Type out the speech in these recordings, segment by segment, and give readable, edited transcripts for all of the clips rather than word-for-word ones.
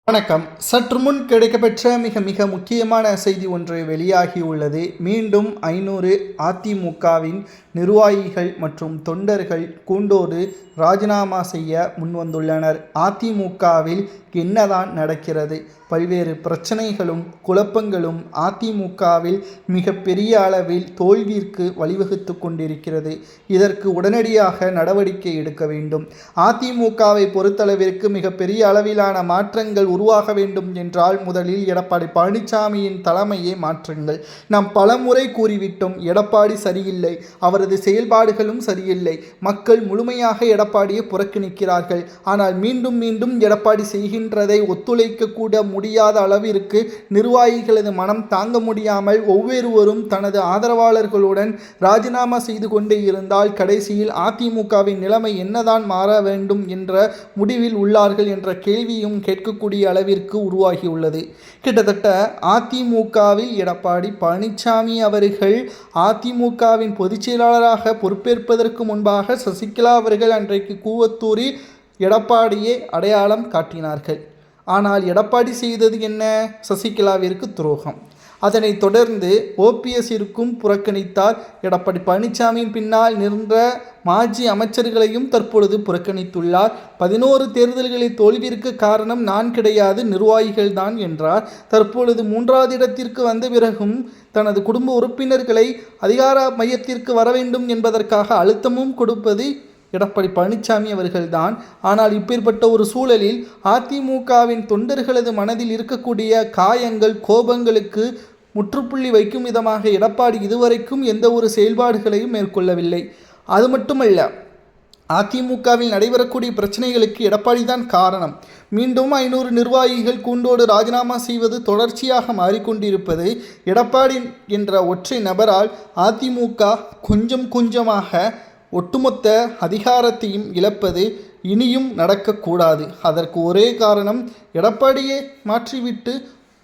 வணக்கம். சற்று முன் கிடைக்கப்பெற்ற மிக முக்கியமான செய்தி ஒன்று வெளியாகியுள்ளது. மீண்டும் 500 அதிமுகவின் நிர்வாகிகள் மற்றும் தொண்டர்கள் கூண்டோடு ராஜினாமா செய்ய முன்வந்துள்ளனர். அதிமுகவில் என்னதான் நடக்கிறது? பல்வேறு பிரச்சனைகளும் குழப்பங்களும் அதிமுகவில் மிகப்பெரிய அளவில் தோல்விற்கு வழிவகுத்து கொண்டிருக்கிறது. இதற்கு உடனடியாக நடவடிக்கை எடுக்க வேண்டும். அதிமுகவை பொறுத்தளவிற்கு மிகப்பெரிய அளவிலான மாற்றங்கள் உருவாக வேண்டும் என்றால் முதலில் எடப்பாடி பழனிசாமியின் தலைமையை மாற்றுங்கள். நாம் பலமுறை கூறிவிட்டோம், எடப்பாடி சரியில்லை, அவரது செயல்பாடுகளும் சரியில்லை. மக்கள் முழுமையாக எடப்பாடியை புறக்கணிக்கிறார்கள். ஆனால் மீண்டும் எடப்பாடி செய்கின்றதை ஒத்துழைக்க கூட முடியாத அளவிற்கு நிர்வாகிகளது மனம் தாங்க முடியாமல் ஒவ்வொருவரும் தனது ஆதரவாளர்களுடன் ராஜினாமா செய்து கொண்டே இருந்தால் கடைசியில் அதிமுகவின் நிலைமை என்னதான் மாற வேண்டும் என்ற முடிவில் உள்ளார்கள் என்ற கேள்வியும் கேட்கக்கூடிய அளவிற்கு உருவாகியுள்ளது. கிட்டத்தட்ட அதிமுகவில் எடப்பாடி பழனிசாமி அவர்கள் அதிமுகவின் பொதுச் செயலாளராக பொறுப்பேற்பதற்கு முன்பாக சசிகலா அவர்கள் அன்றைக்கு கூவத்தூரில் எடப்பாடியை அடையாளம் காட்டினார்கள். ஆனால் எடப்பாடி செய்தது என்ன? சசிகலாவிற்கு துரோகம். அதனைத் தொடர்ந்து ஓபிஎஸ்ஸிற்கும் புறக்கணித்தார். எடப்பாடி பழனிசாமியின் பின்னால் நின்ற மாஜி அமைச்சர்களையும் தற்பொழுது புறக்கணித்துள்ளார். 11 தேர்தல்களில் தோல்விற்கு காரணம் நான் கிடையாது, நிர்வாகிகள்தான் என்றார். தற்பொழுது 3வது இடத்திற்கு வந்த பிறகும் தனது குடும்ப உறுப்பினர்களை அதிகார மையத்திற்கு வர வேண்டும் என்பதற்காக அழுத்தமும் கொடுப்பது எடப்பாடி பழனிசாமி அவர்கள்தான். ஆனால் இப்பேற்பட்ட ஒரு சூழலில் அதிமுகவின் தொண்டர்களது மனதில் இருக்கக்கூடிய காயங்கள் கோபங்களுக்கு முற்றுப்புள்ளி வைக்கும் விதமாக எடப்பாடி இதுவரைக்கும் எந்த ஒரு செயல்பாடுகளையும் மேற்கொள்ளவில்லை. அது மட்டுமல்ல, அதிமுகவில் நடைபெறக்கூடிய பிரச்சனைகளுக்கு எடப்பாடி தான் காரணம். மீண்டும் 500 நிர்வாகிகள் கூண்டோடு ராஜினாமா செய்வது தொடர்ச்சியாக மாறிக்கொண்டிருப்பது எடப்பாடி என்ற ஒற்றை நபரால் அதிமுக கொஞ்சமாக ஒட்டுமொத்த அதிகாரத்தையும் இழப்பது இனியும் நடக்கக்கூடாது. அதற்கு ஒரே காரணம், எடப்பாடியை மாற்றிவிட்டு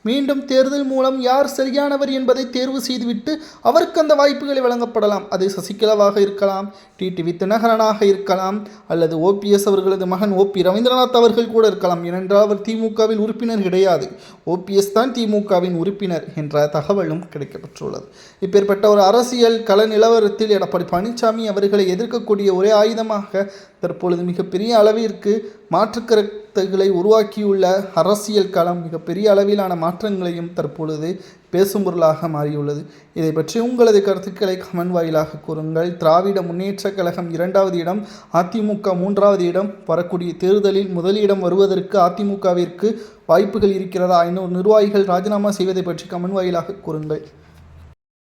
மீண்டும் தேர்தல் மூலம் யார் சரியானவர் என்பதை தேர்வு செய்துவிட்டு அவருக்கு அந்த வாய்ப்புகளை வழங்கப்படலாம். அது சசிகலாவாக இருக்கலாம், டிடிவி தினகரனாக இருக்கலாம், அல்லது ஓபிஎஸ் அவர்களது மகன் ஓபி ரவீந்திரநாத் அவர்கள் கூட இருக்கலாம். ஏனென்றால் அவர் திமுகவின் உறுப்பினர் கிடையாது, ஓபிஎஸ் தான் திமுகவின் உறுப்பினர் என்ற தகவலும் கிடைக்கப்பெற்றுள்ளது. இப்பேற்பட்ட ஒரு அரசியல் கள நிலவரத்தில் எடப்பாடி பழனிசாமி அவர்களை எதிர்க்கக்கூடிய ஒரே ஆயுதமாக தற்பொழுது மிகப்பெரிய அளவிற்கு மாற்றுக்கருத்துகளை உருவாக்கியுள்ள அரசியல் களம் மிகப்பெரிய அளவிலான மாற்றங்களையும் தற்பொழுது பேசும் பொருளாக மாறியுள்ளது. இதை பற்றி உங்களது கருத்துக்களை கமெண்ட் வாயிலாக கூறுங்கள். திராவிட முன்னேற்ற கழகம் 2வது இடம், அதிமுக 3வது இடம். வரக்கூடிய தேர்தலில் முதலிடம் வருவதற்கு அதிமுகவிற்கு வாய்ப்புகள் இருக்கிறதா? 500 நிர்வாகிகள் ராஜினாமா செய்வதை பற்றி கமெண்ட் வாயிலாக கூறுங்கள்.